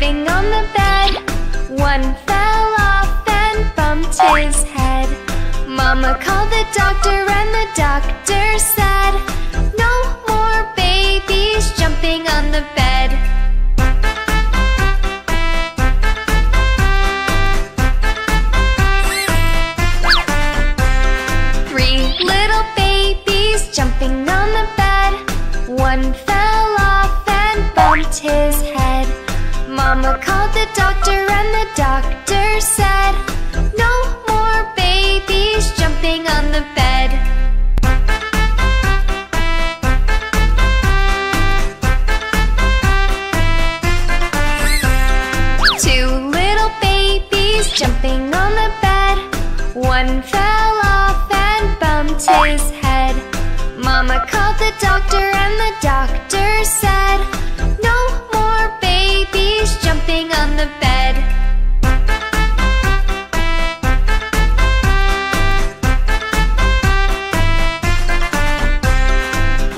jumping on the bed. One fell off and bumped his head. Mama called the doctor and the doctor said, no more babies jumping on the bed. Three little babies jumping on the bed. One fell off and bumped his head. Mama called the doctor and the doctor said, no more babies jumping on the bed. Two little babies jumping on the bed. One fell off and bumped his head. Mama called the doctor and the doctor said, no more babies jumping on the bed.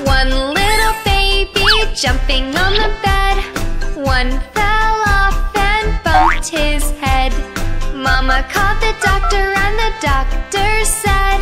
One little baby jumping on the bed. One fell off and bumped his head. Mama called the doctor and the doctor said,